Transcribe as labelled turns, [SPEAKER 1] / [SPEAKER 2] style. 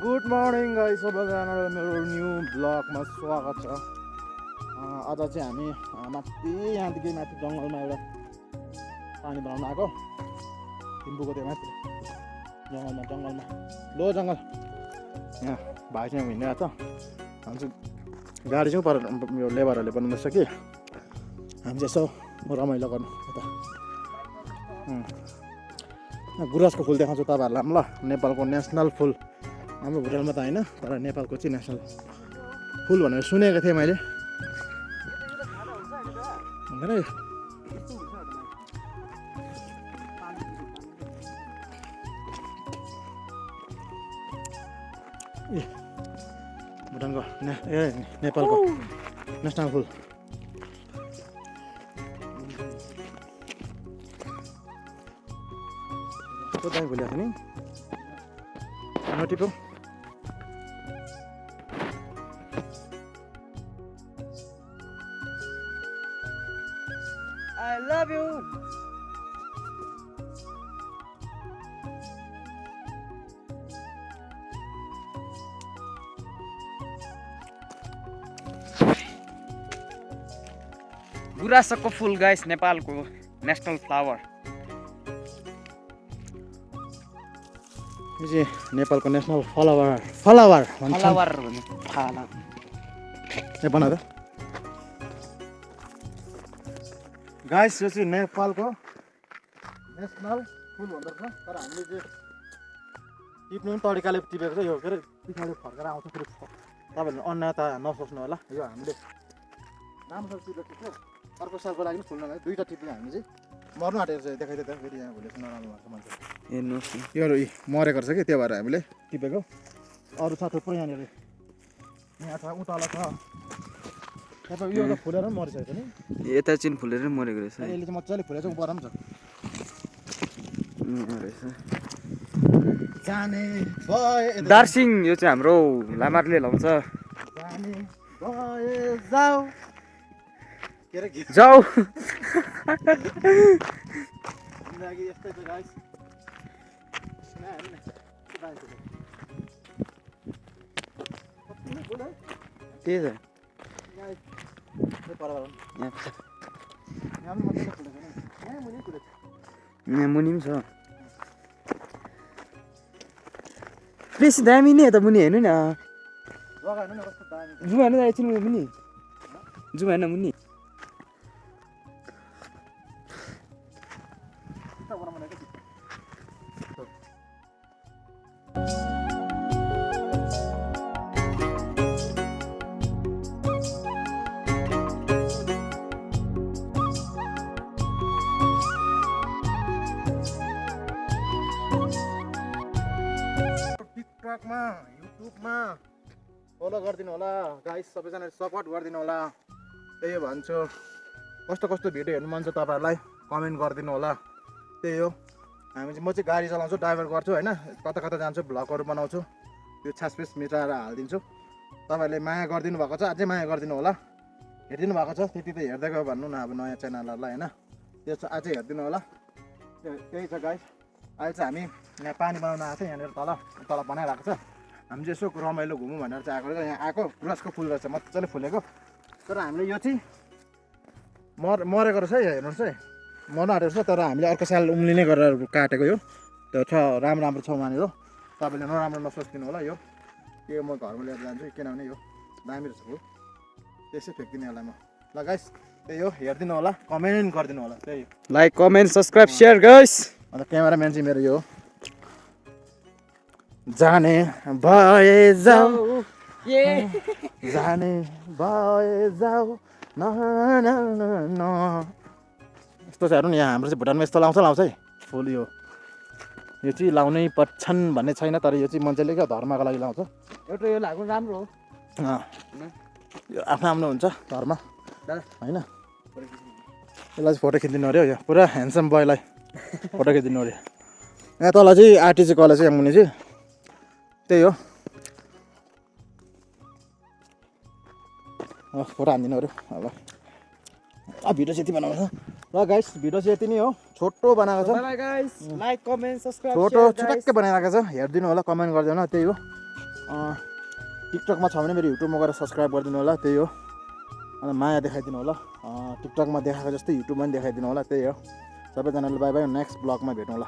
[SPEAKER 1] Good morning guys, सबैजनालाई मेरो new ब्लगमा स्वागत छ। आज चाहिँ हामी माथि यहाँदेखि माथि जङ्गलमा एउटा पानी बनाउन आएको। थिम्पूको त्यो माथि जङ्गलमा लो जङ्गल यहाँ भाइ चाहिँ हिँडिरहेको छ। हामी चाहिँ गाडी चाहिँ पर यो लेबरहरूले बनाउँदैछ कि हामी चाहिँ यसो रमाइलो गर्नु यता गुराँसको फुल देखाउँछु तपाईँहरूलाई ल। नेपालको नेसनल फुल हाम्रो भुटानमा त होइन, तर नेपालको चाहिँ नेसनल फुल भनेर सुनेको थिएँ मैले। ए भुटानको नेपालको नेसनल फुल कता भुलेको नि नटिपो।
[SPEAKER 2] I love you. गुराँसको फुल गाइस, नेपालको नेसनल फ्लावर।
[SPEAKER 1] यो चाहिँ नेपालको नेसनल फ्लावर भन्छ।
[SPEAKER 2] फ्लावर भन्ने थाहा
[SPEAKER 1] ए बना त गाइस, यो चाहिँ नेपालको नेसनल फुल भन्दो रहेछ। तर हामीले चाहिँ टिप्नु पनि तरिकाले टिपेको छ। यो के अरे पछाडि फर्केर आउँछ फेरि। तपाईँहरूले अन्यथा नसोच्नु होला। यो हामीले राम्रोसँग टिपेको थियो। अर्को सालको लागि फुल्न लागि दुईवटा टिप्यौँ हामी चाहिँ। मर्नु आँटेको छ, देखाइदियो त फेरि यहाँ भोलि नराम्रो भएको मान्छे
[SPEAKER 2] हेर्नुहोस् न,
[SPEAKER 1] यो मरेको रहेछ कि, त्यो भएर हामीले टिपेको। अरू छ थुप्रो यहाँनिर, यहाँ छ उताला छ। तपाईँ यो त फुलेर पनि मरिसकेको नि।
[SPEAKER 2] यता चाहिँ फुलेर मरेको रहेछ।
[SPEAKER 1] यसले चाहिँ मजाले फुलेको छ, ऊपर पनि छ। जाने भए
[SPEAKER 2] दार्सिङ, यो चाहिँ हाम्रो लामारले लाउँछ।
[SPEAKER 1] जाने भए जाऊ के अरे
[SPEAKER 2] जाऊ।
[SPEAKER 1] जिन्दगी यस्तै छ गाइस।
[SPEAKER 2] त्यही त यहाँ मुनि पनि छ। बेसी दामी नि यता मुनि हेर्नु न। जुम हेर्नु एकछिन मुनि, जुम हेर्न मुनि।
[SPEAKER 1] टिकटकमा युट्युबमा फलो गरिदिनु होला गाइस, सबैजनाले सपोर्ट गरिदिनु होला। त्यही भन्छु। कस्तो कस्तो भिडियो हेर्नु मन छ तपाईँहरूलाई कमेन्ट गरिदिनु होला। त्यही हो। हामी चाहिँ म चाहिँ गाडी चलाउँछु, ड्राइभर गर्छु होइन, कता कता जान्छु, भ्लगहरू बनाउँछु। त्यो छासपिस मिटाएर हालिदिन्छु। तपाईँहरूले माया गरिदिनु भएको छ, अझै माया गरिदिनु होला। हेरिदिनु भएको छ त्यति त हेर्दै गयो भन्नु न अब नयाँ च्यानलहरूलाई होइन। त्यो चाहिँ अझै हेरिदिनु होला। त्यही छ गाइस। अहिले चाहिँ हामी यहाँ पानी बनाउन आएको छ। यहाँनिर तल बनाइरहेको छ। हामी चाहिँ यसो रमाइलो घुमौँ भनेर चाहिँ आएको। यहाँ आएको गुराँसको फुल रहेछ, मजाले फुलेको। तर हामीले यो चाहिँ मरेको रहेछ है, हेर्नुहोस् है, मर्नु आँटेको छ। तर हामीले अर्को साल उम्लिने गरेर काटेको यो। त्यो छ राम्रो छ वहाँनिर। तपाईँले नराम्रो नसोचिदिनु होला। यो म घरमा लिएर जान्छु किनभने यो दामी रहेछ फुल। त्यसै फ्याँकिदिने होला म। ल गाइस, त्यही हो। हेरिदिनु होला, कमेन्ट गरिदिनु होला। त्यही
[SPEAKER 2] like, comment, subscribe, share guys.
[SPEAKER 1] अन्त क्यामेराम्यान चाहिँ मेरो यो हो। जाने भए जाऊ, जाने भए जाऊ न न न न। यस्तो छ हेर्नु नि, यहाँ हाम्रो चाहिँ भुटानमा यस्तो लाउँछ है फुल। यो चाहिँ लाउनै पर्छन् भन्ने छैन, तर यो चाहिँ मान्छेले क्या धर्मको लागि लाउँछ।
[SPEAKER 2] एउटा यो लाग्नु राम्रो हो।
[SPEAKER 1] यो आफ्नो हुन्छ धर्म होइन। यसलाई चाहिँ फोटो खिचिदिनु अरे यो पुरा ह्यान्डसम बोयलाई फोटो खिचिदिनु अरे। यहाँ तल चाहिँ आरटिसी कलेज चाहिँ मुनि चाहिँ त्यही हो। फोटो हानिदिनु अरे अब। भिडियो चाहिँ यति बनाएको छ। ल गाइस, भिडियो चाहिँ यति नै हो, छोटो बनाएको छ।
[SPEAKER 2] Bye guys, like, comment, subscribe,
[SPEAKER 1] छोटो छुटक्कै बनाइरहेको छ, हेरिदिनु होला, कमेन्ट गरिदिनु होला। त्यही हो। टिकटकमा छ भने मेरो युट्युबमा गएर सब्सक्राइब गरिदिनु होला, त्यही हो। अन्त माया देखाइदिनु होला, टिकटकमा देखाएको जस्तै युट्युबमा पनि देखाइदिनु होला, त्यही हो। सबैजनाले बाई बाई, नेक्स्ट ब्लगमा भेटौँला।